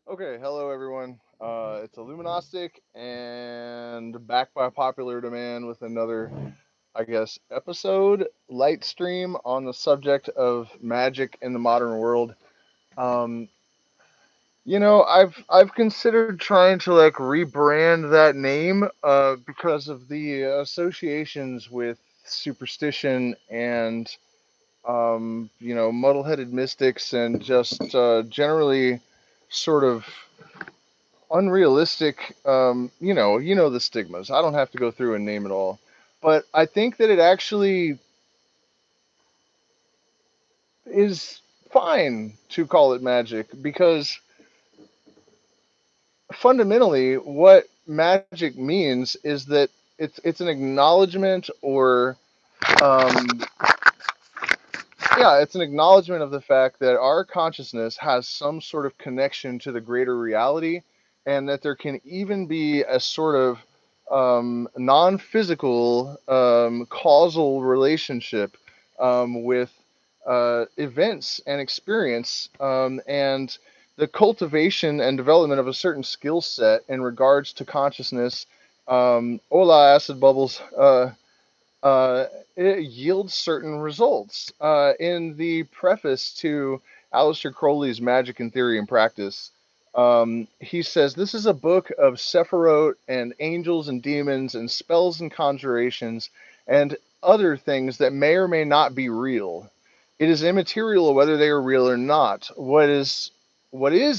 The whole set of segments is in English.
Okay, hello everyone. It's Illuminostic and back by popular demand with another, I guess, episode, light stream on the subject of magic in the modern world. Um, I've considered trying to like rebrand that name because of the associations with superstition and muddle-headed mystics and just generally sort of unrealistic. You know the stigmas. I don't have to go through and name it all, but I think that it actually is fine to call it magic because fundamentally, what magic means is that it's an acknowledgement or um, yeah, it's an acknowledgement of the fact that our consciousness has some sort of connection to the greater reality, and that there can even be a sort of non physical causal relationship with events and experience, and the cultivation and development of a certain skill set in regards to consciousness. Hola, acid bubbles. Uh, it yields certain results. In the preface to Aleister Crowley's Magic in Theory and Practice, he says this is a book of Sephiroth and angels and demons and spells and conjurations and other things that may or may not be real. It is immaterial whether they are real or not. What is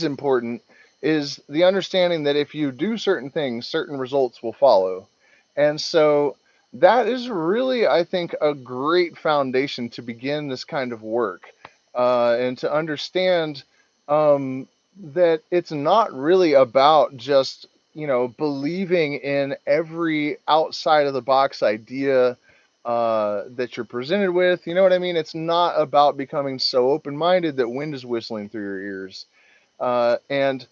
important is the understanding that if you do certain things, certain results will follow. And so that is really, I think, a great foundation to begin this kind of work, and to understand that it's not really about just, believing in every outside of the box idea that you're presented with. You know what I mean? It's not about becoming so open minded that wind is whistling through your ears. And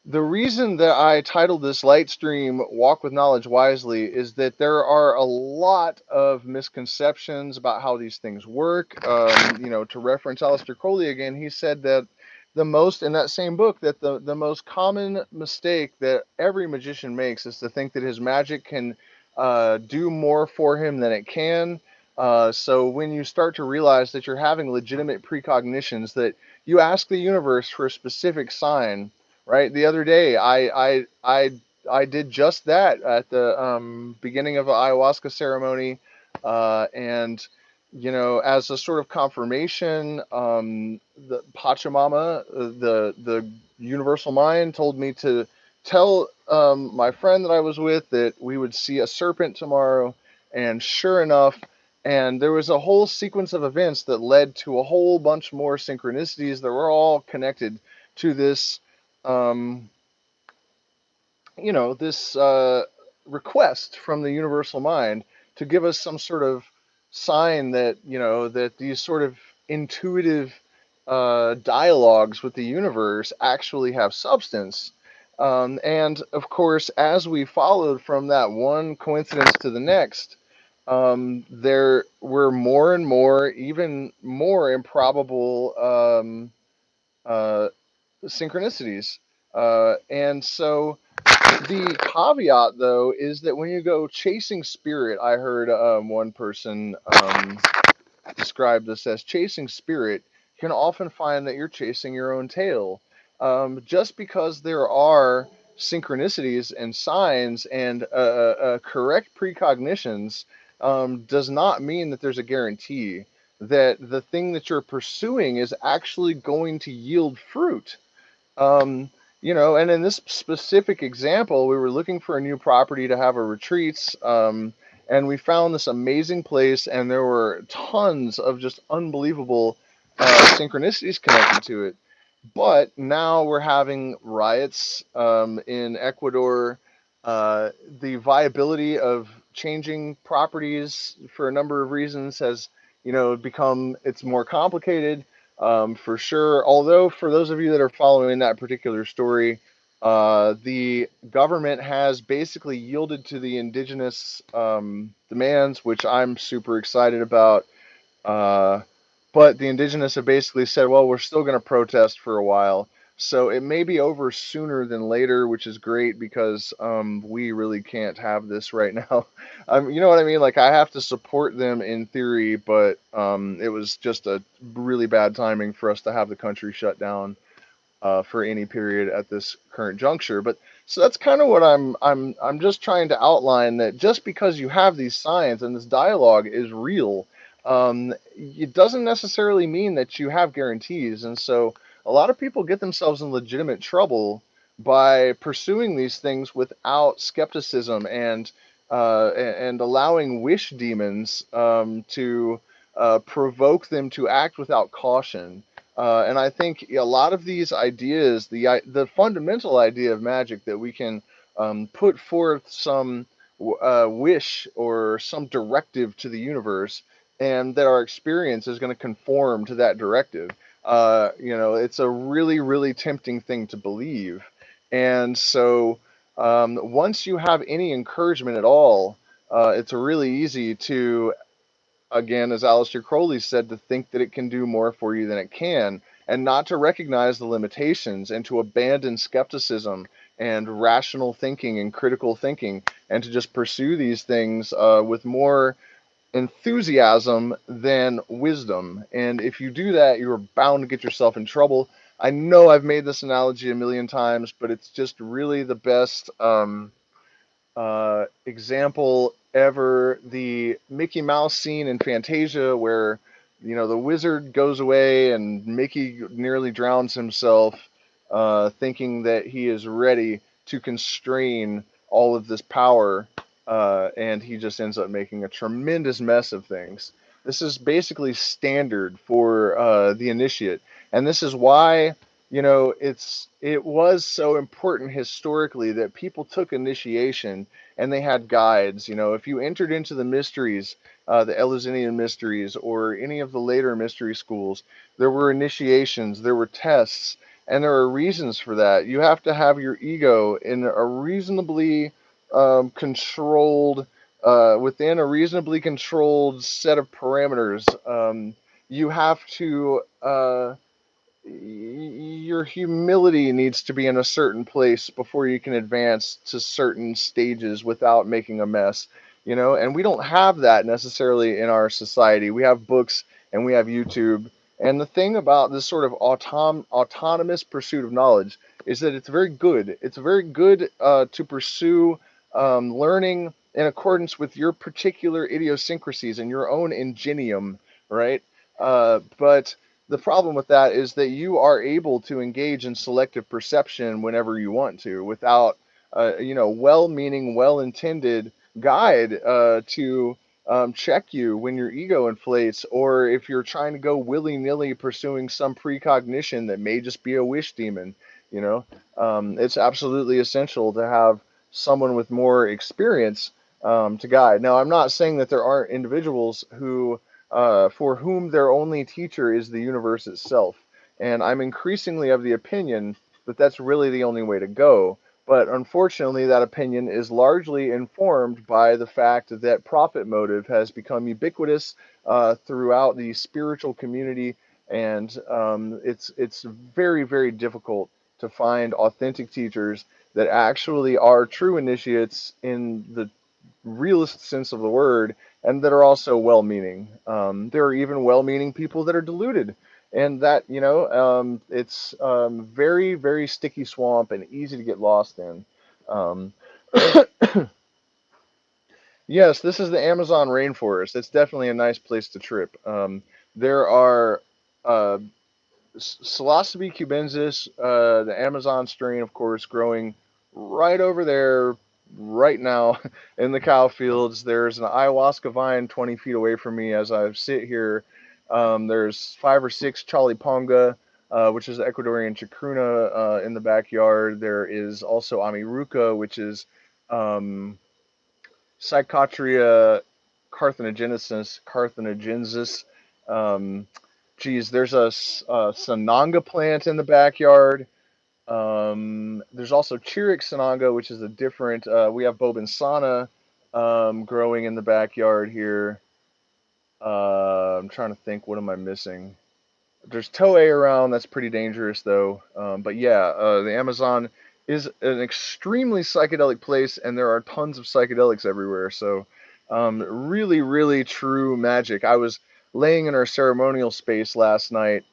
the reason that I titled this light stream Walk with Knowledge Wisely is that there are a lot of misconceptions about how these things work. To reference Aleister Crowley again, he said that in that same book, that the most common mistake that every magician makes is to think that his magic can do more for him than it can. So when you start to realize that you're having legitimate precognitions, that you ask the universe for a specific sign. Right. The other day, I did just that at the beginning of an ayahuasca ceremony, and as a sort of confirmation, the Pachamama, the universal mind, told me to tell my friend that I was with that we would see a serpent tomorrow, and sure enough. And there was a whole sequence of events that led to a whole bunch more synchronicities that were all connected to this um, this request from the universal mind to give us some sort of sign that that these sort of intuitive dialogues with the universe actually have substance. And of course, as we followed from that one coincidence to the next, there were more and more, even more improbable uh, synchronicities. And so the caveat, though, is that when you go chasing spirit, I heard one person describe this as chasing spirit. You can often find that you're chasing your own tail. Just because there are synchronicities and signs and correct precognitions does not mean that there's a guarantee that the thing that you're pursuing is actually going to yield fruit. Um, and in this specific example, we were looking for a new property to have a retreats, and we found this amazing place, and there were tons of just unbelievable synchronicities connected to it. But now we're having riots in Ecuador. The viability of changing properties for a number of reasons has, become it's more complicated, for sure. Although for those of you that are following that particular story, the government has basically yielded to the indigenous demands, which I'm super excited about. Uh, but the indigenous have basically said, well, we're still going to protest for a while. So it may be over sooner than later, which is great because we really can't have this right now. You know what I mean? Like I have to support them in theory, but it was just a really bad timing for us to have the country shut down for any period at this current juncture. But so that's kind of what I'm just trying to outline, that just because you have these signs and this dialogue is real, it doesn't necessarily mean that you have guarantees. And so a lot of people get themselves in legitimate trouble by pursuing these things without skepticism and allowing wish demons to provoke them to act without caution. And I think a lot of these ideas, the fundamental idea of magic, that we can put forth some wish or some directive to the universe, and that our experience is going to conform to that directive. It's a really, really tempting thing to believe. And so once you have any encouragement at all, it's really easy to, again, as Aleister Crowley said, to think that it can do more for you than it can, and not to recognize the limitations, and to abandon skepticism and rational thinking and critical thinking, and to just pursue these things with more enthusiasm than wisdom. And if you do that, you're bound to get yourself in trouble. I know I've made this analogy a million times, but it's just really the best example ever. The Mickey Mouse scene in Fantasia where, the wizard goes away and Mickey nearly drowns himself, thinking that he is ready to constrain all of this power, and he just ends up making a tremendous mess of things. This is basically standard for the initiate, and this is why, it was so important historically that people took initiation and they had guides. If you entered into the mysteries, the Eleusinian mysteries, or any of the later mystery schools, there were initiations, there were tests, and there are reasons for that. You have to have your ego in a reasonably controlled, within a reasonably controlled set of parameters. You have to your humility needs to be in a certain place before you can advance to certain stages without making a mess, and we don't have that necessarily in our society. We have books and we have YouTube. And the thing about this sort of autonomous pursuit of knowledge is that it's very good to pursue learning in accordance with your particular idiosyncrasies and your own ingenium, right? But the problem with that is that you are able to engage in selective perception whenever you want to, without, well-meaning, well-intended guide to check you when your ego inflates, or if you're trying to go willy-nilly pursuing some precognition that may just be a wish demon. It's absolutely essential to have someone with more experience to guide. Now, I'm not saying that there aren't individuals who for whom their only teacher is the universe itself. And I'm increasingly of the opinion that that's really the only way to go. But unfortunately, that opinion is largely informed by the fact that profit motive has become ubiquitous throughout the spiritual community, and it's very, very difficult to find authentic teachers that actually are true initiates in the realist sense of the word, and that are also well-meaning. There are even well-meaning people that are deluded, and that, it's very, very sticky swamp and easy to get lost in. Um, yes, this is the Amazon rainforest. It's definitely a nice place to trip. There are uh, Psilocybe cubensis, the Amazon strain, of course, growing right over there right now in the cow fields. There's an ayahuasca vine 20 feet away from me as I sit here. There's 5 or 6 Chaliponga, which is the Ecuadorian chacruna, in the backyard. There is also Amiruka, which is um, Psychotria carthaginogensis. Um, Geez, there's a Sananga plant in the backyard. There's also Chirix Sananga, which is a different. We have Bobinsana growing in the backyard here. I'm trying to think. What am I missing? There's Toei around. That's pretty dangerous, though. But yeah, the Amazon is an extremely psychedelic place, and there are tons of psychedelics everywhere. So, really, really true magic. I was laying in our ceremonial space last night,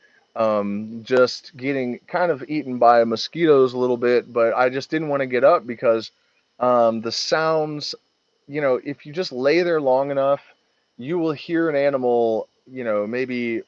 just getting kind of eaten by mosquitoes a little bit, but I just didn't want to get up because the sounds, if you just lay there long enough, you will hear an animal, maybe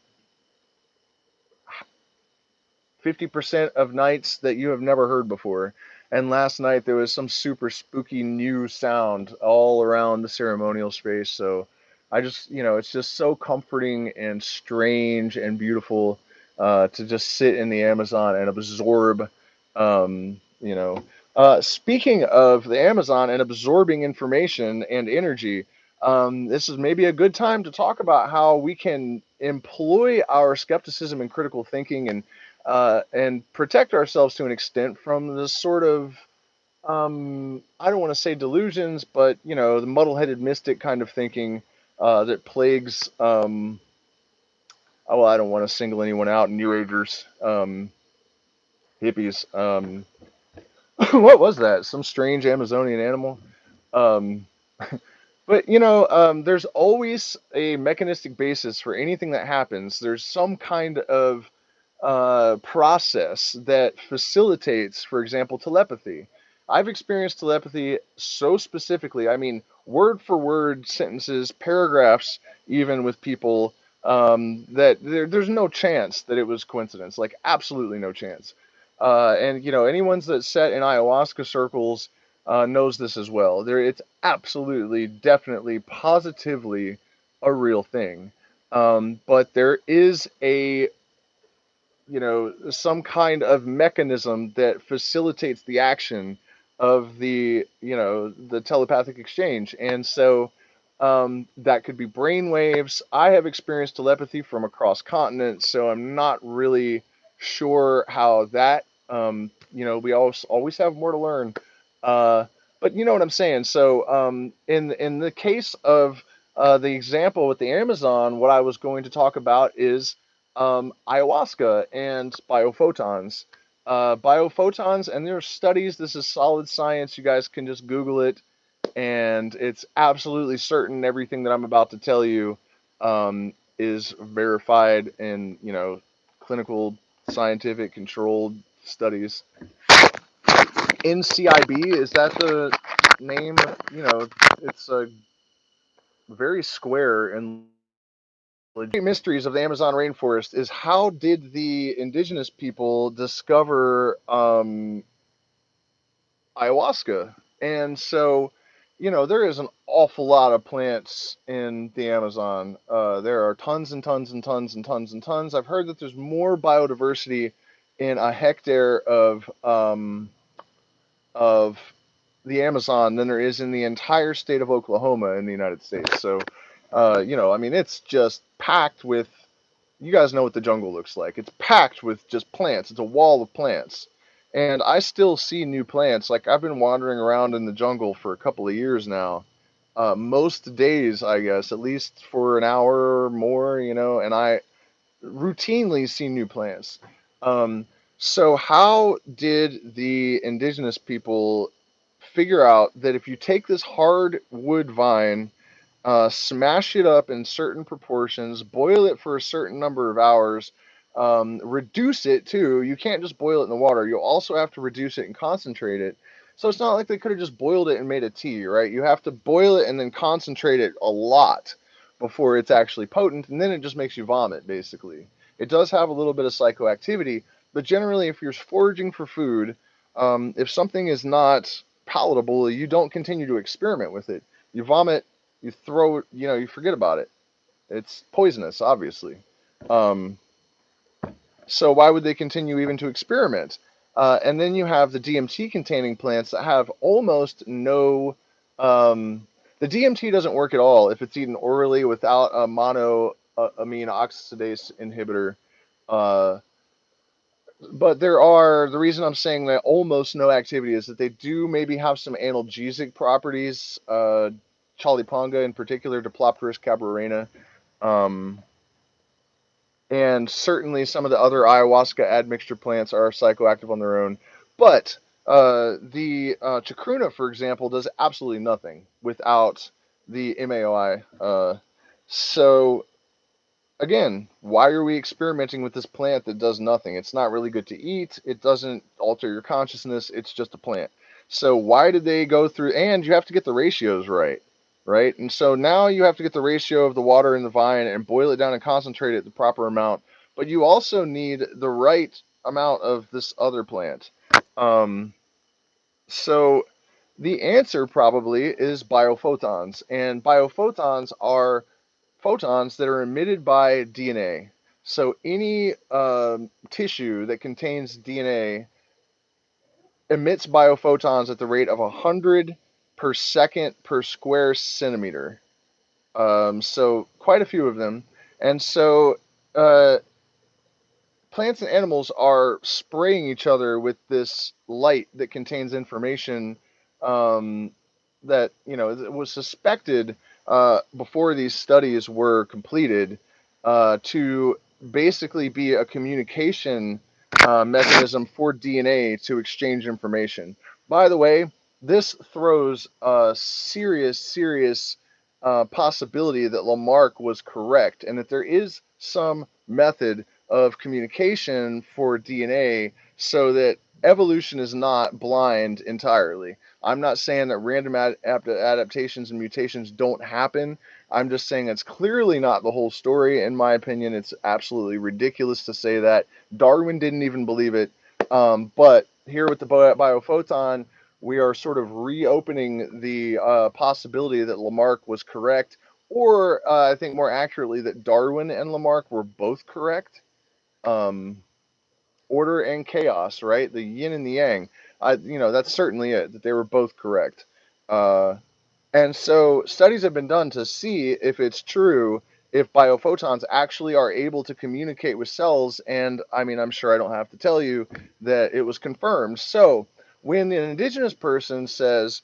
50% of nights that you have never heard before. And last night there was some super spooky new sound all around the ceremonial space. So I just, it's just so comforting and strange and beautiful to just sit in the Amazon and absorb, you know. Speaking of the Amazon and absorbing information and energy, this is maybe a good time to talk about how we can employ our skepticism and critical thinking and protect ourselves to an extent from the sort of I don't want to say delusions, but the muddle-headed mystic kind of thinking that plagues. Oh, well, I don't want to single anyone out. New Agers, hippies. What was that? Some strange Amazonian animal. Um, but there's always a mechanistic basis for anything that happens. There's some kind of process that facilitates, for example, telepathy. I've experienced telepathy so specifically. I mean, word for word sentences, paragraphs, even with people that there's no chance that it was coincidence. Like, absolutely no chance. And anyone's that sat in ayahuasca circles knows this as well. It's absolutely, definitely, positively a real thing. But there is some kind of mechanism that facilitates the action of the telepathic exchange. And so that could be brain waves. I have experienced telepathy from across continents, so I'm not really sure how that, we always have more to learn. Uh, but you know what I'm saying. So in the case of the example with the Amazon, what I was going to talk about is ayahuasca and biophotons. Biophotons, and there are studies. This is solid science. You guys can just Google it, and it's absolutely certain everything that I'm about to tell you is verified in clinical, scientific, controlled studies. NCIB, is that the name? It's a very square and legit mysteries of the Amazon rainforest is how did the indigenous people discover ayahuasca? And so, there is an awful lot of plants in the Amazon. There are tons and tons and tons and tons and tons. I've heard that there's more biodiversity in a hectare of the Amazon than there is in the entire state of Oklahoma in the United States. So, I mean, it's just packed with. You guys know what the jungle looks like. It's packed with just plants. It's a wall of plants. And I still see new plants. Like, I've been wandering around in the jungle for a couple of years now. Most days, I guess, at least for an hour or more, and I routinely see new plants. Um, so, how did the indigenous people figure out that if you take this hardwood vine, smash it up in certain proportions, boil it for a certain number of hours, reduce it too. You can't just boil it in the water. You'll also have to reduce it and concentrate it. So it's not like they could have just boiled it and made a tea, right? You have to boil it and then concentrate it a lot before it's actually potent, and then it just makes you vomit, basically. It does have a little bit of psychoactivity, but generally, if you're foraging for food, if something is not palatable, you don't continue to experiment with it. You vomit, you throw it, you forget about it. It's poisonous, obviously. Um, so why would they continue even to experiment? And then you have the DMT containing plants that have almost no. The DMT doesn't work at all if it's eaten orally without a monoamine oxidase inhibitor. Uh, but the reason I'm saying that almost no activity is that they do maybe have some analgesic properties. Chaliponga in particular, Diplopterus cabrarina. Um, and certainly some of the other ayahuasca admixture plants are psychoactive on their own. But the chacruna, for example, does absolutely nothing without the MAOI. So again, why are we experimenting with this plant that does nothing? It's not really good to eat. It doesn't alter your consciousness. It's just a plant. So why did they go through? And you have to get the ratios right, right? And so now you have to get the ratio of the water in the vine and boil it down and concentrate it the proper amount. But you also need the right amount of this other plant. Um, so the answer probably is biophotons, and biophotons are photons that are emitted by DNA. So any tissue that contains DNA emits biophotons at the rate of 100 per second per square centimeter. So quite a few of them. And so uh, plants and animals are spraying each other with this light that contains information um, that was suspected before these studies were completed to basically be a communication mechanism for DNA to exchange information. By the way, this throws a serious possibility that Lamarck was correct and that there is some method of communication for DNA so that evolution is not blind entirely. I'm not saying that random adaptations and mutations don't happen. I'm just saying it's clearly not the whole story. In my opinion, it's absolutely ridiculous to say that. Darwin didn't even believe it. But here with the biophoton, we are sort of reopening the possibility that Lamarck was correct, or I think more accurately, that Darwin and Lamarck were both correct. Um, Order and chaos, right? The yin and the yang. That's certainly it, that they were both correct. Uh, and so studies have been done to see if it's true, if biophotons actually are able to communicate with cells. And I mean, I'm sure I don't have to tell you that it was confirmed. So when an indigenous person says,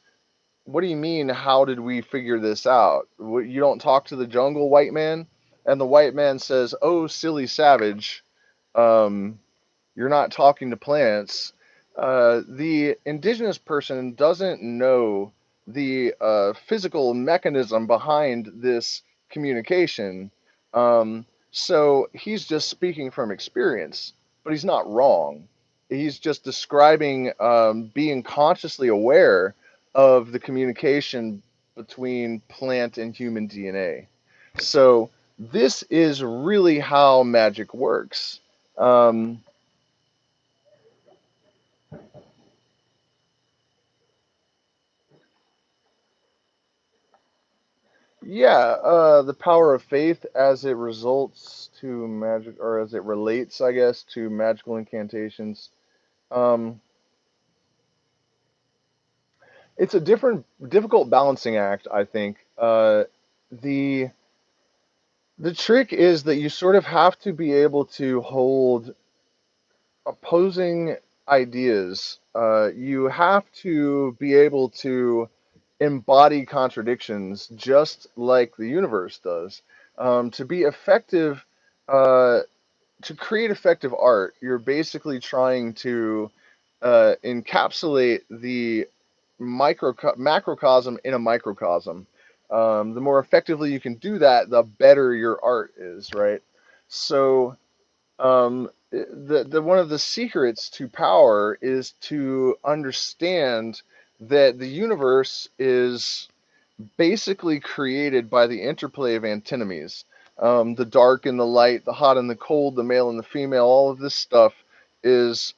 what do you mean, how did we figure this out? You don't talk to the jungle, white man? And the white man says, oh, silly savage. Um, you're not talking to plants. The indigenous person doesn't know the physical mechanism behind this communication. So he's just speaking from experience, but he's not wrong. He's just describing being consciously aware of the communication between plant and human DNA. So this is really how magic works. Um, Yeah, the power of faith as it results to magic, or as it relates, I guess, to magical incantations. Um, it's a difficult balancing act, I think. The the trick is that you sort of have to be able to hold opposing ideas. You have to be able to embody contradictions, just like the universe does. To be effective, uh, to create effective art, you're basically trying to encapsulate the macrocosm in a microcosm. The more effectively you can do that, the better your art is, right? So the one of the secrets to power is to understand that the universe is basically created by the interplay of antinomies. The dark and the light, the hot and the cold, the male and the female, all of this stuff is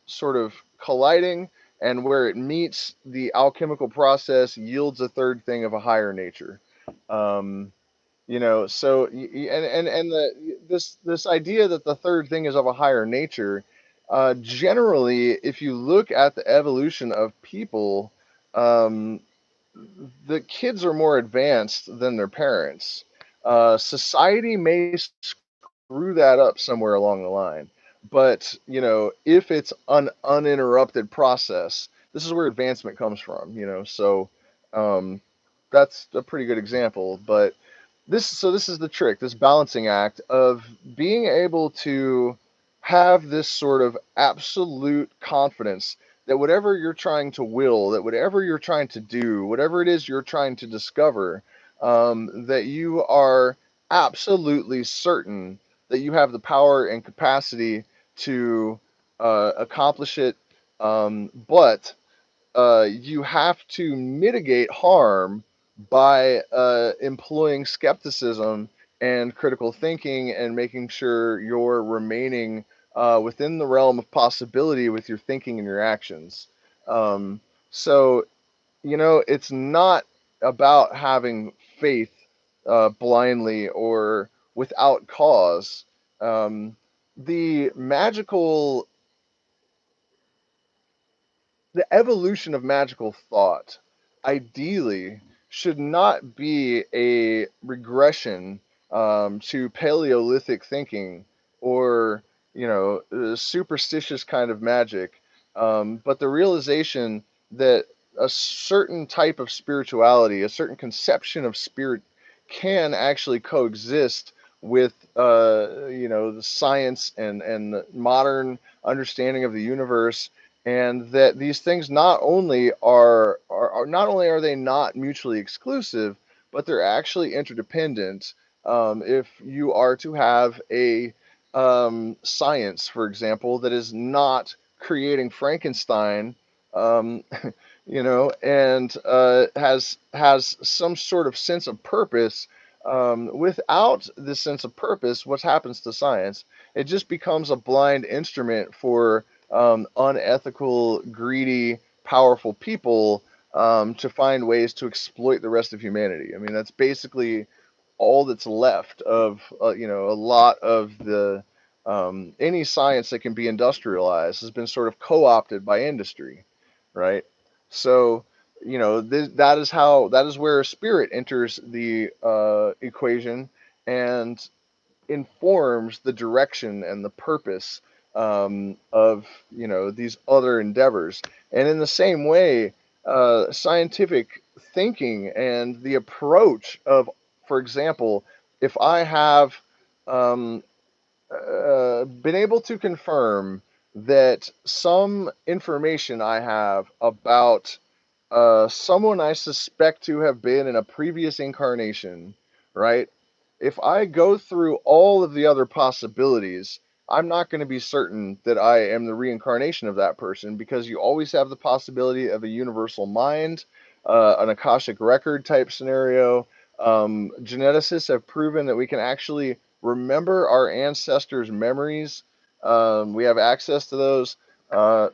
sort of colliding, and where it meets, the alchemical process yields a third thing of a higher nature. Um, so and this idea that the third thing is of a higher nature, generally, if you look at the evolution of people, um, the kids are more advanced than their parents. Society may screw that up somewhere along the line, but if it's an uninterrupted process, this is where advancement comes from. So um, that's a pretty good example. But this is the trick, this balancing act of being able to have this sort of absolute confidence that whatever you're trying to will, that whatever you're trying to do, whatever it is you're trying to discover, that you are absolutely certain that you have the power and capacity to accomplish it. But you have to mitigate harm by employing skepticism and critical thinking and making sure you're remaining within the realm of possibility with your thinking and your actions. Um, so, it's not about having faith blindly or without cause. Um, the magical the evolution of magical thought ideally should not be a regression to Paleolithic thinking or superstitious kind of magic, but the realization that a certain type of spirituality, a certain conception of spirit, can actually coexist with the science and the modern understanding of the universe, and that these things not only are they not mutually exclusive, but they're actually interdependent. If you are to have a science, for example, that is not creating Frankenstein, um, and has some sort of sense of purpose. Without this sense of purpose, what happens to science? It just becomes a blind instrument for unethical, greedy, powerful people to find ways to exploit the rest of humanity. I mean, that's basically all that's left of a lot of the any science that can be industrialized has been sort of co-opted by industry, right? So that is where spirit enters the equation and informs the direction and the purpose of these other endeavors. And in the same way, scientific thinking and the approach of, for example, if I have um, been able to confirm that some information I have about someone I suspect to have been in a previous incarnation, right? If I go through all of the other possibilities, I'm not going to be certain that I am the reincarnation of that person, because you always have the possibility of a universal mind, an Akashic record type scenario. Geneticists have proven that we can actually remember our ancestors' memories. We have access to those. That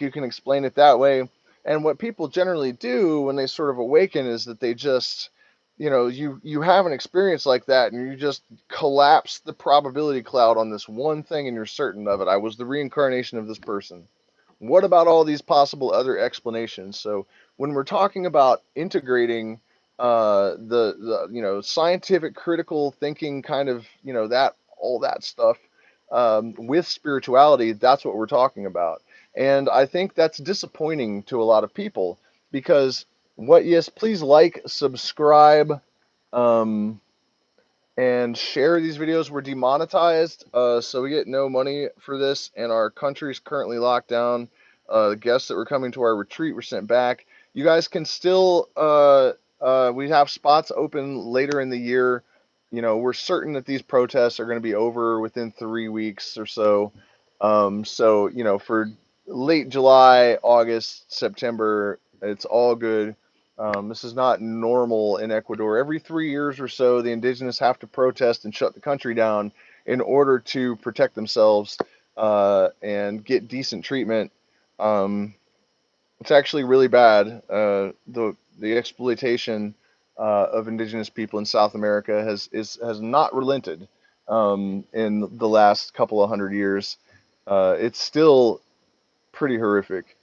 you can explain it that way. And what people generally do when they sort of awaken is that they just, you have an experience like that and you just collapse the probability cloud on this one thing and you're certain of it. I was the reincarnation of this person. What about all these possible other explanations? So when we're talking about integrating the scientific critical thinking kind of that all that stuff with spirituality, that's what we're talking about. And I think that's disappointing to a lot of people because yes, please like, subscribe, um, and share these videos. We're demonetized, so we get no money for this, and our country's currently locked down. The guests that were coming to our retreat were sent back. You guys can still, we have spots open later in the year. We're certain that these protests are going to be over within 3 weeks or so. For late July, August, September, it's all good. This is not normal in Ecuador. Every 3 years or so, the indigenous have to protest and shut the country down in order to protect themselves and get decent treatment. Um, it's actually really bad. The exploitation of indigenous people in South America has not relented in the last couple of 100 years. It's still pretty horrific.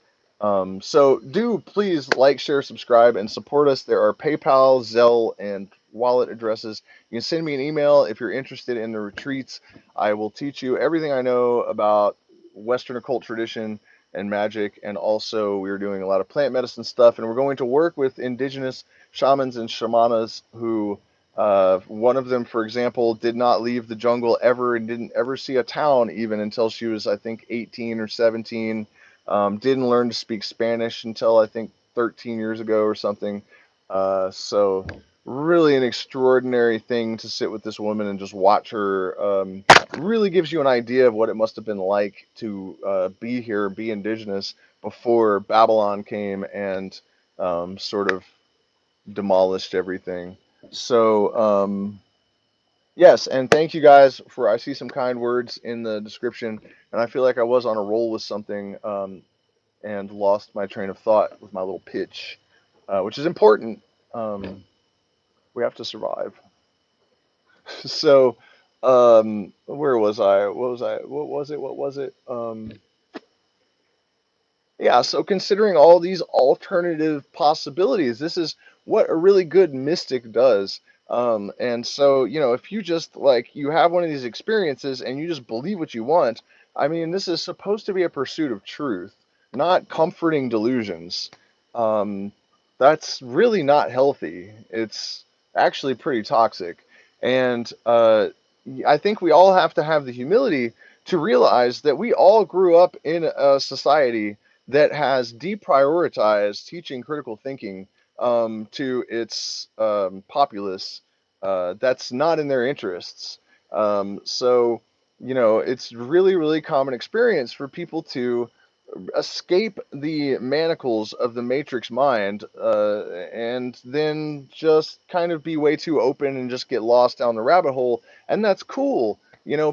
So do please like, share, subscribe, and support us. There are PayPal, Zelle, and wallet addresses. You can send me an email if you're interested in the retreats. I will teach you everything I know about Western occult tradition and magic, and also we were doing a lot of plant medicine stuff, and we're going to work with indigenous shamans and shamanas who, one of them, for example, did not leave the jungle ever and didn't ever see a town even until she was, I think, 18 or 17. Didn't learn to speak Spanish until I think 13 years ago or something. So really an extraordinary thing to sit with this woman and just watch her. Really gives you an idea of what it must have been like to be here, be indigenous before Babylon came and sort of demolished everything. So yes, and thank you guys for. I see some kind words in the description, and I feel like I was on a roll with something and lost my train of thought with my little pitch, which is important. Um, we have to survive. So, where was I? What was I? What was it? What was it? Yeah, so considering all these alternative possibilities, this is what a really good mystic does. And so, if you just like you have one of these experiences and you just believe what you want, I mean, this is supposed to be a pursuit of truth, not comforting delusions. Um, that's really not healthy. It's actually pretty toxic. And I think we all have to have the humility to realize that we all grew up in a society that has deprioritized teaching critical thinking to its populace. That's not in their interests. So, it's really, really common experience for people to escape the manacles of the matrix mind and then just kind of be way too open and just get lost down the rabbit hole. And that's cool.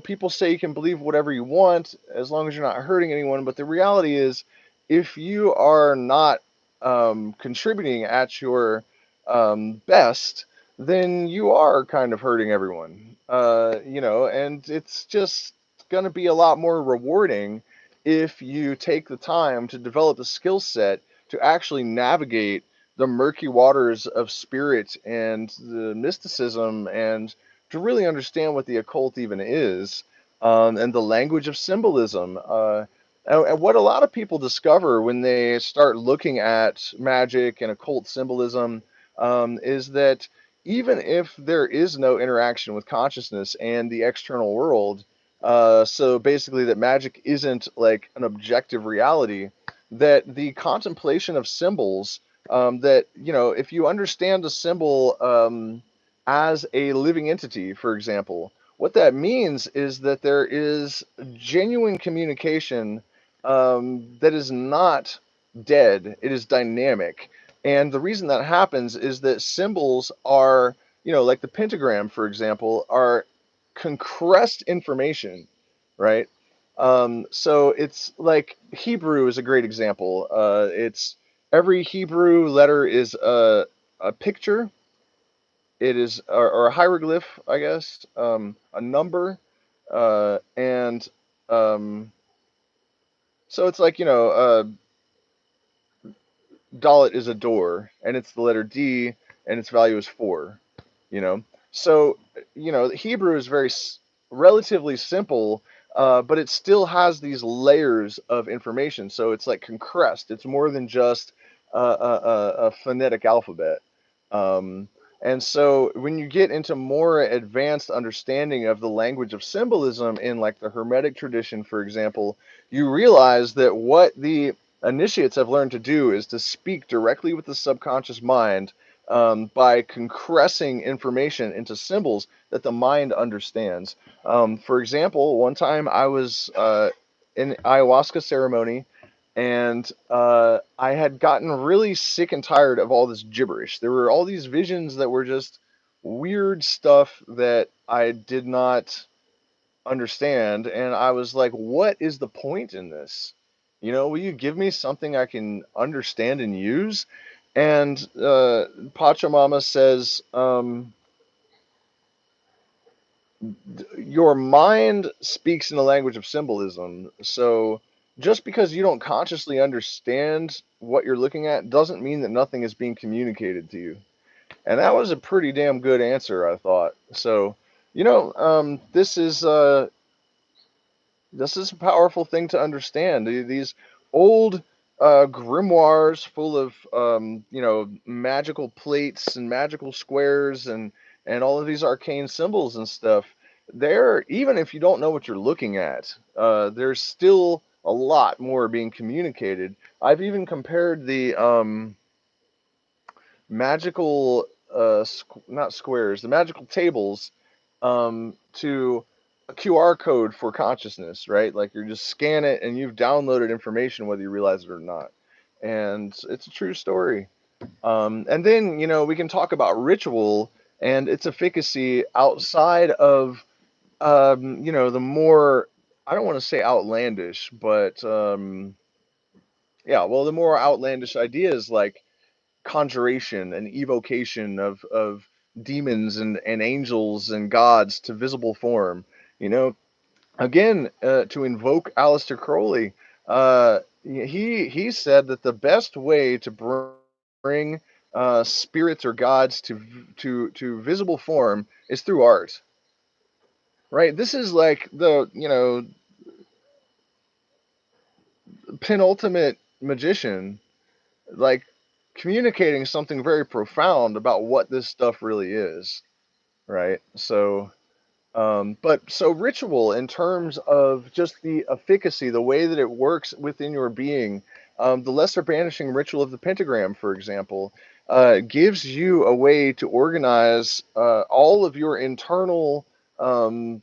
People say you can believe whatever you want as long as you're not hurting anyone. But the reality is, if you are not contributing at your best, then you are kind of hurting everyone. And it's just going to be a lot more rewarding if you take the time to develop the skill set to actually navigate the murky waters of spirit and the mysticism and to really understand what the occult even is, and the language of symbolism. And what a lot of people discover when they start looking at magic and occult symbolism is that even if there is no interaction with consciousness and the external world, so basically, that magic isn't like an objective reality, that the contemplation of symbols, that, if you understand a symbol as a living entity, for example, what that means is that there is genuine communication that is not dead, it is dynamic. And the reason that happens is that symbols are, like the pentagram, for example, are compressed information, right? So it's like Hebrew is a great example. It's every Hebrew letter is a picture. It is or a hieroglyph, I guess, a number, and so it's like Dalit is a door, and it's the letter D, and its value is 4. You know, so Hebrew is very relatively simple, but it still has these layers of information. So it's like compressed. It's more than just a phonetic alphabet. Um, and so when you get into more advanced understanding of the language of symbolism in like the Hermetic tradition, for example, you realize that what the initiates have learned to do is to speak directly with the subconscious mind by compressing information into symbols that the mind understands. For example, one time I was in ayahuasca ceremony, and I had gotten really sick and tired of all this gibberish. There were all these visions that were just weird stuff that I did not understand, and I was like, what is the point in this? Will you give me something I can understand and use? And Pachamama says, your mind speaks in the language of symbolism. So just because you don't consciously understand what you're looking at doesn't mean that nothing is being communicated to you. And that was a pretty damn good answer, I thought. So, this is a powerful thing to understand. These old grimoires full of magical plates and magical squares and all of these arcane symbols and stuff. There, even if you don't know what you're looking at, there's still a lot more being communicated. I've even compared the magical not squares, the magical tables to a QR code for consciousness, right? Like you just scan it and you've downloaded information whether you realize it or not. And it's a true story. And then, we can talk about ritual and its efficacy outside of, the more, I don't want to say outlandish, but yeah, well, the more outlandish ideas like conjuration and evocation of demons and angels and gods to visible form. You know, again, to invoke Aleister Crowley, he said that the best way to bring spirits or gods to visible form is through art. Right. This is like the penultimate magician, like communicating something very profound about what this stuff really is. Right. So ritual in terms of just the efficacy, the way that it works within your being, the lesser banishing ritual of the pentagram, for example, gives you a way to organize all of your internal um,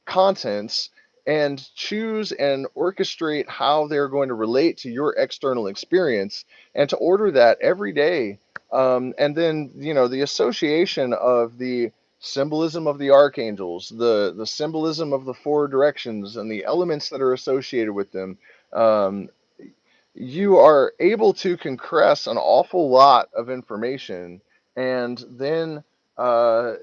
contents and choose and orchestrate how they're going to relate to your external experience and to order that every day. And then, the association of the symbolism of the archangels, the symbolism of the four directions, and the elements that are associated with them. Um, you are able to compress an awful lot of information and then uh,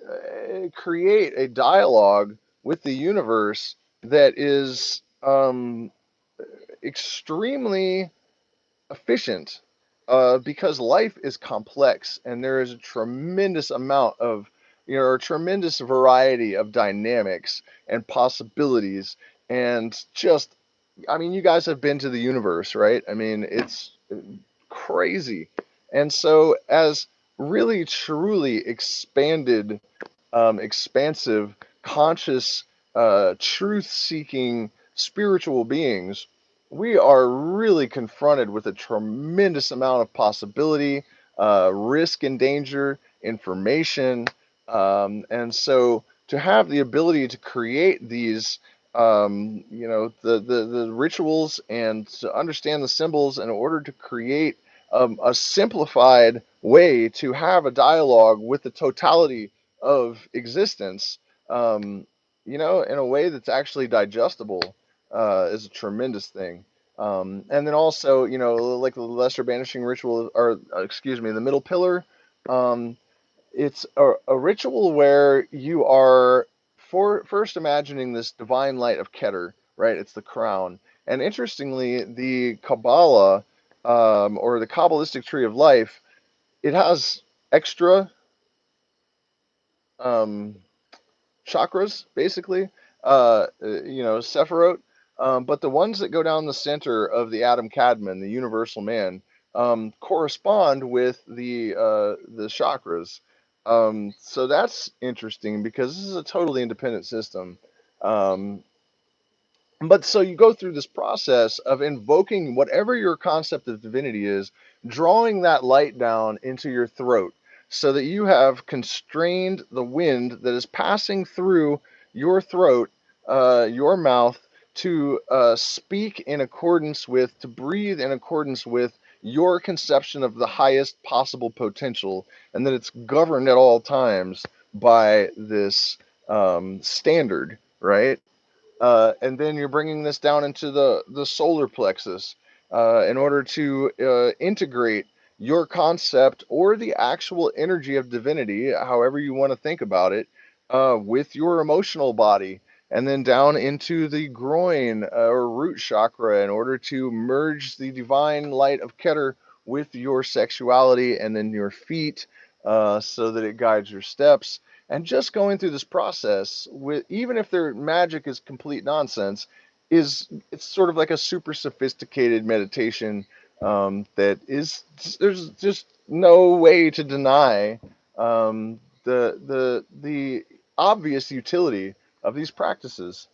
create a dialogue with the universe that is extremely efficient because life is complex and there is a tremendous amount of, a tremendous variety of dynamics and possibilities and just, I mean, you guys have been to the universe, right? I mean, it's crazy. And so, as really truly expanded, expansive, conscious, truth seeking spiritual beings, we are really confronted with a tremendous amount of possibility, risk and danger, information. And so, to have the ability to create these the rituals and to understand the symbols in order to create a simplified way to have a dialogue with the totality of existence, um, in a way that's actually digestible, is a tremendous thing. And then also, like the lesser banishing ritual, or excuse me, the middle pillar. Um, it's a ritual where you are first imagining this divine light of Keter, right? It's the crown. And interestingly, the Kabbalah, or the Kabbalistic tree of life, it has extra um, chakras, basically, Sephiroth. But the ones that go down the center of the Adam Kadmon, the universal man, correspond with the chakras. So that's interesting because this is a totally independent system. Um, but so you go through this process of invoking whatever your concept of divinity is, drawing that light down into your throat so that you have constrained the wind that is passing through your throat, your mouth, to speak in accordance with, to breathe in accordance with your conception of the highest possible potential, and that it's governed at all times by this standard, right? And then you're bringing this down into the solar plexus in order to integrate your concept or the actual energy of divinity, however you want to think about it, with your emotional body, and then down into the groin or root chakra in order to merge the divine light of Keter with your sexuality, and then your feet, so that it guides your steps. And just going through this process with, even if their magic is complete nonsense, is it's sort of like a super sophisticated meditation that is there's just no way to deny the obvious utility of these practices.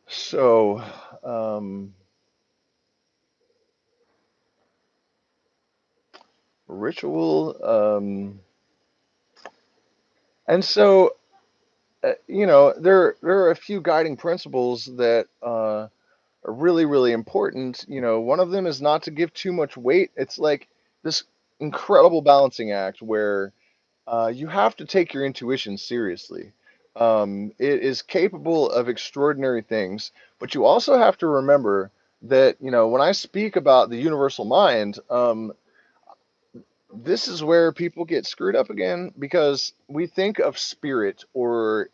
So um, ritual and so there are a few guiding principles that are really, really important. One of them is not to give too much weight. It's like this incredible balancing act where you have to take your intuition seriously. It is capable of extraordinary things, but you also have to remember that, when I speak about the universal mind, this is where people get screwed up again because we think of spirit or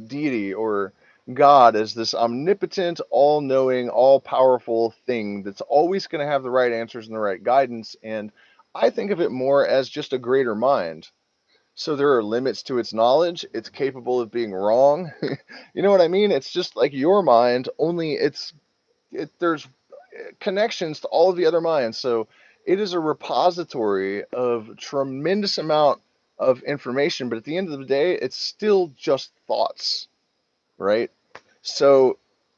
deity or God as this omnipotent, all knowing, all powerful thing that's always going to have the right answers and the right guidance. And I think of it more as just a greater mind. So there are limits to its knowledge. It's capable of being wrong. You know what I mean? It's just like your mind, only there's connections to all of the other minds. So it is a repository of tremendous amount of information, but at the end of the day, it's still just thoughts, right? So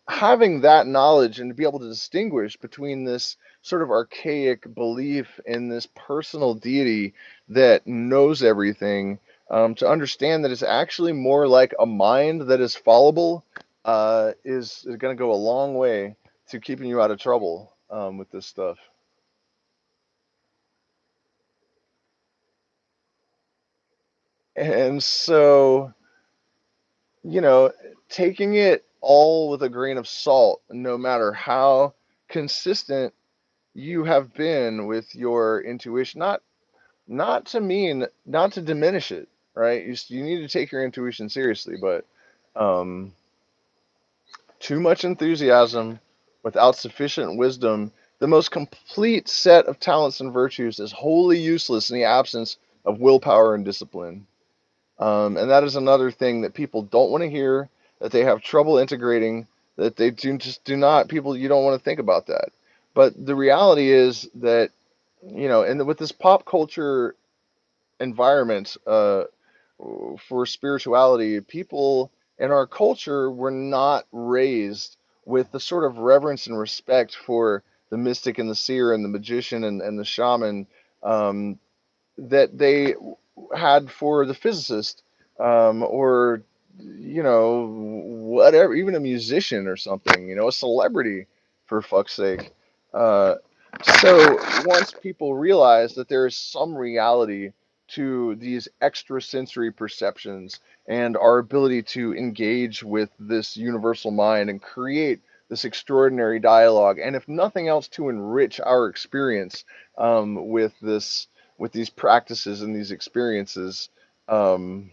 having that knowledge and to be able to distinguish between this sort of archaic belief in this personal deity that knows everything, to understand that it's actually more like a mind that is fallible, is going to go a long way to keeping you out of trouble with this stuff. And so, you know, taking it all with a grain of salt, no matter how consistent you have been with your intuition, not to diminish it, right? You need to take your intuition seriously, but um, too much enthusiasm without sufficient wisdom, the most complete set of talents and virtues, is wholly useless in the absence of willpower and discipline. And that is another thing that people don't want to hear, that they have trouble integrating, that they just do not, people, you don't want to think about that. But the reality is that, and with this pop culture environment for spirituality, people in our culture were not raised with the sort of reverence and respect for the mystic and the seer and the magician and the shaman, um, that they had for the physicist, or whatever, even a musician or something, a celebrity, for fuck's sake. Uh, so once people realize that there is some reality to these extrasensory perceptions and our ability to engage with this universal mind and create this extraordinary dialogue, and if nothing else, to enrich our experience with these practices and these experiences. Um,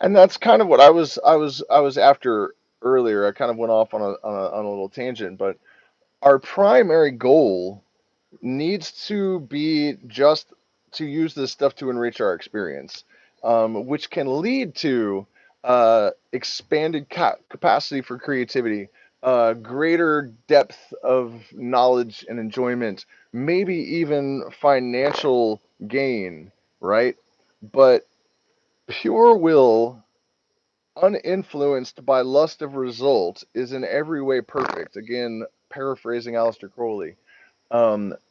and that's kind of what I was after earlier. I kind of went off on a little tangent, but our primary goal needs to be just to use this stuff to enrich our experience, which can lead to expanded capacity for creativity, greater depth of knowledge and enjoyment, maybe even financial gain, right? But pure will, uninfluenced by lust of result, is in every way perfect. Again, paraphrasing Aleister Crowley.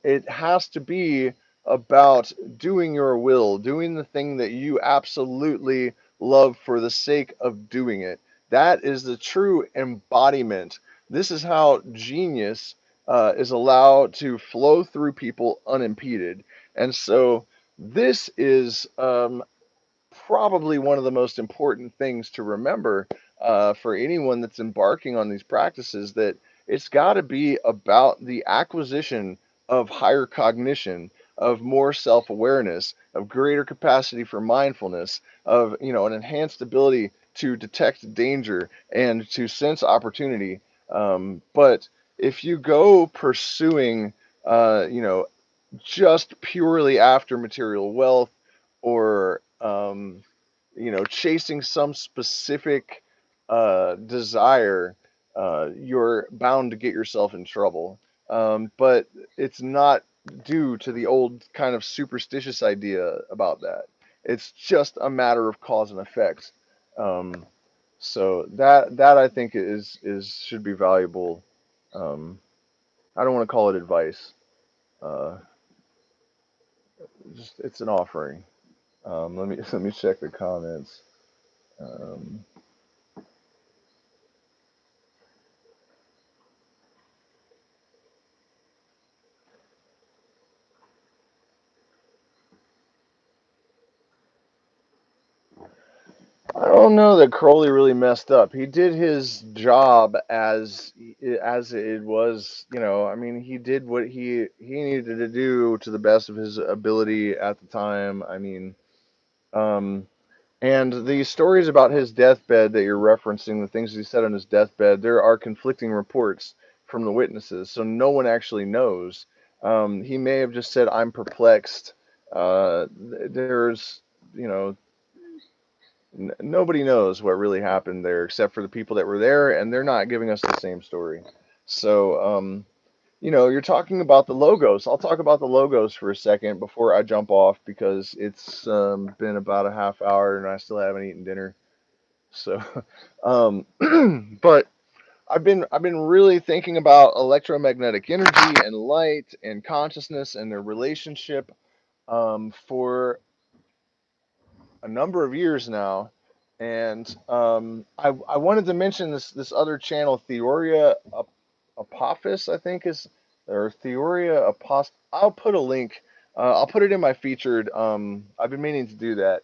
It has to be about doing your will, doing the thing that you absolutely love for the sake of doing it. That is the true embodiment. This is how genius is allowed to flow through people unimpeded. And so, this is probably one of the most important things to remember for anyone that's embarking on these practices, that it's got to be about the acquisition of higher cognition, of more self-awareness, of greater capacity for mindfulness, of an enhanced ability to detect danger and to sense opportunity. But if you go pursuing you know, just purely after material wealth, or you know, chasing some specific desire, you're bound to get yourself in trouble. But it's not due to the old kind of superstitious idea about that. It's just a matter of cause and effect. Um, so that I think is should be valuable. Um, I don't want to call it advice. Uh, just it's an offering. Let me let me check the comments. Um, I don't know that Crowley really messed up. He did his job as it was, you know. I mean, he did what he needed to do to the best of his ability at the time. I mean, um, and the stories about his deathbed that you're referencing, the things he said on his deathbed, there are conflicting reports from the witnesses, so no one actually knows. He may have just said, "I'm perplexed." There's, you know, nobody knows what really happened there except for the people that were there, and they're not giving us the same story. So, you know, you're talking about the logos. I'll talk about the logos for a second before I jump off because it's been about a half hour and I still haven't eaten dinner. So, but I've been really thinking about electromagnetic energy and light and consciousness and their relationship for a number of years now, and I wanted to mention this other channel, Theoria Apophis, I think is, or Theoria Apost. I'll put a link. I'll put it in my featured. I've been meaning to do that.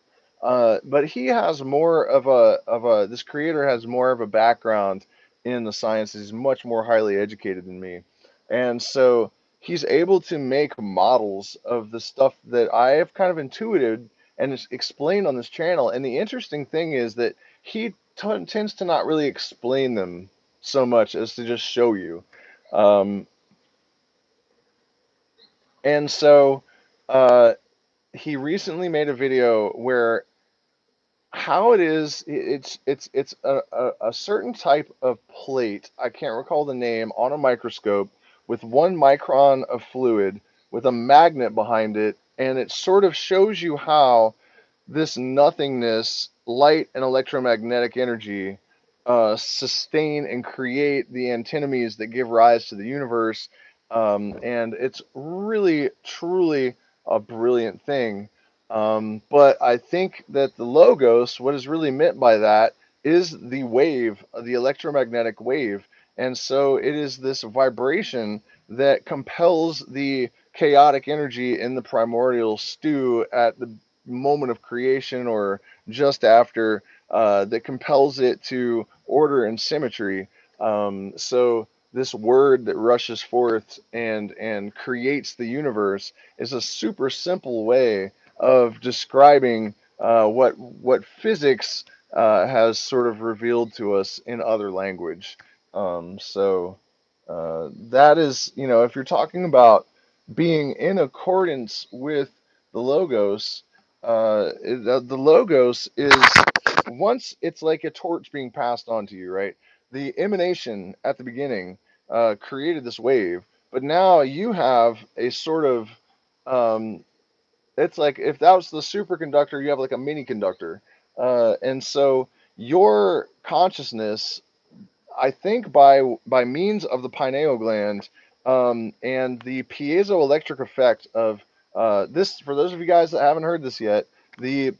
But he has more of a. This creator has more of a background in the sciences. He's much more highly educated than me, and so he's able to make models of the stuff that I have kind of intuited and it's explained on this channel. And the interesting thing is that he tends to not really explain them so much as to just show you. Um, and so uh, he recently made a video where how it is it's a certain type of plate, I can't recall the name, on a microscope with 1 micron of fluid with a magnet behind it, and it sort of shows you how this nothingness, light and electromagnetic energy, sustain and create the antinomies that give rise to the universe. And it's really, truly a brilliant thing. But I think that the logos, what is really meant by that, is the wave, the electromagnetic wave. And so it is this vibration that compels the chaotic energy in the primordial stew at the moment of creation or just after, that compels it to order and symmetry. So this word that rushes forth and creates the universe is a super simple way of describing what physics has sort of revealed to us in other language. That is, you know, if you're talking about being in accordance with the logos, the logos is, once it's like a torch being passed on to you, right? The emanation at the beginning created this wave, but now you have a sort of, um, it's like if that was the superconductor, you have like a mini conductor, and so your consciousness, I think by means of the pineal gland, and the piezoelectric effect of this. For those of you guys that haven't heard this yet, the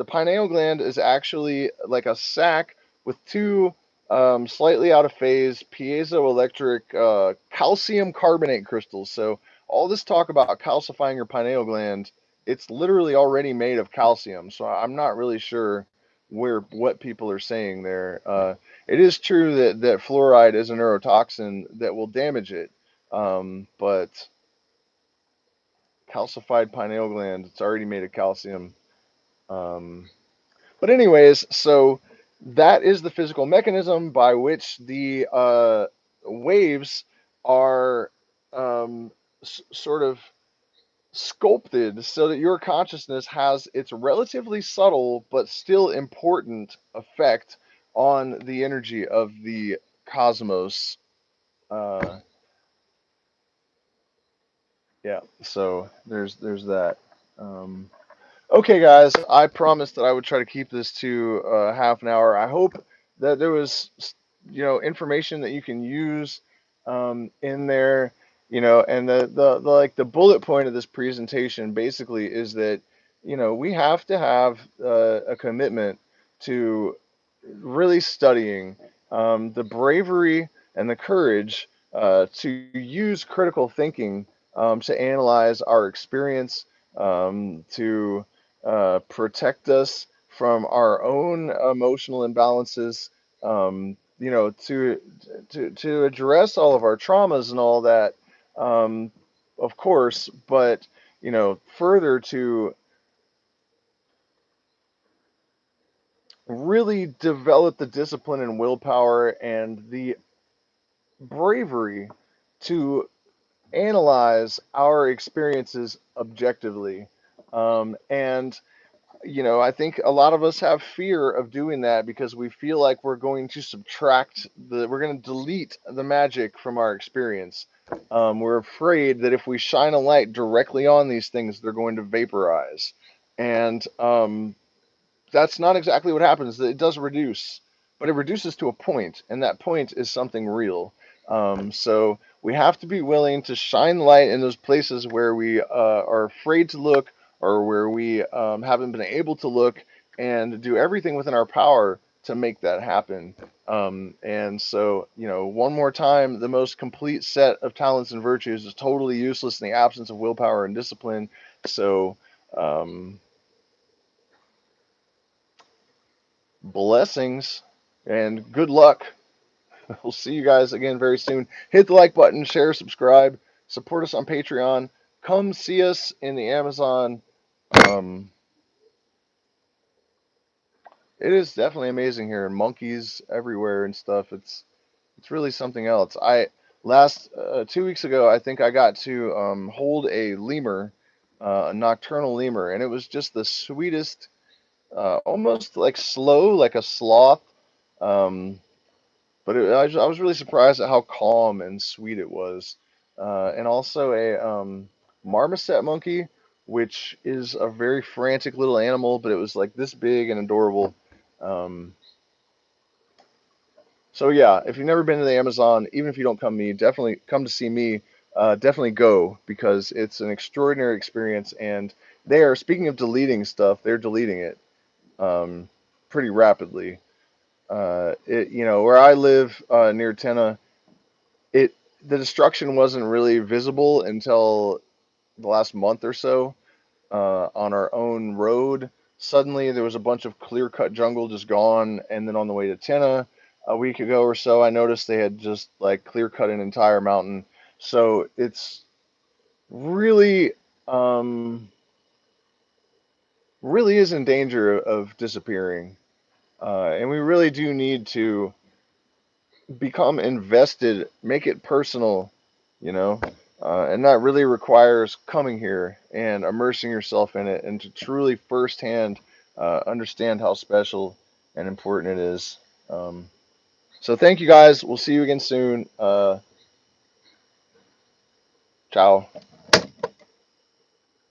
pineal gland is actually like a sac with two slightly out of phase piezoelectric calcium carbonate crystals. So all this talk about calcifying your pineal gland, it's literally already made of calcium. So I'm not really sure where what people are saying there. It is true that fluoride is a neurotoxin that will damage it, but calcified pineal gland, it's already made of calcium. Um, but anyways, so that is the physical mechanism by which the waves are sort of sculpted so that your consciousness has its relatively subtle but still important effect on the energy of the cosmos. Uh, yeah, so there's that. Um, Okay, guys, I promised that I would try to keep this to half an hour. I hope that there was, information that you can use in there, and the like the bullet point of this presentation basically is that, we have to have a commitment to really studying the bravery and the courage to use critical thinking to analyze our experience, to protect us from our own emotional imbalances, to address all of our traumas and all that, um, of course, but further to really develop the discipline and willpower and the bravery to analyze our experiences objectively. And I think a lot of us have fear of doing that because we feel like we're going to delete the magic from our experience. We're afraid that if we shine a light directly on these things, they're going to vaporize. And that's not exactly what happens. It does reduce, but it reduces to a point, and that point is something real. So we have to be willing to shine light in those places where we are afraid to look, or where we haven't been able to look, and do everything within our power to make that happen. And so, one more time, the most complete set of talents and virtues is totally useless in the absence of willpower and discipline. So, um, blessings and good luck. We'll see you guys again very soon. Hit the like button, share, subscribe, support us on Patreon. Come see us in the Amazon. Um, it is definitely amazing here, and monkeys everywhere and stuff. It's really something else. I last 2 weeks ago, I think I got to hold a lemur, a nocturnal lemur, and it was just the sweetest, almost like slow, like a sloth. Um, I was really surprised at how calm and sweet it was. And also a marmoset monkey, which is a very frantic little animal, but it was like this big and adorable. Um, so yeah, if you've never been to the Amazon, even if you don't definitely come to see me. Definitely go because it's an extraordinary experience. And they are, speaking of deleting stuff, they're deleting it pretty rapidly. Where I live near Tenna, it the destruction wasn't really visible until the last month or so. On our own road, suddenly there was a bunch of clear cut jungle just gone, and then on the way to Tenna a week ago or so, I noticed they had just like clear cut an entire mountain. So it's really, um, really is in danger of disappearing, and we really do need to become invested, make it personal, you know, and that really requires coming here and immersing yourself in it and to truly firsthand understand how special and important it is. So thank you guys. We'll see you again soon. Ciao.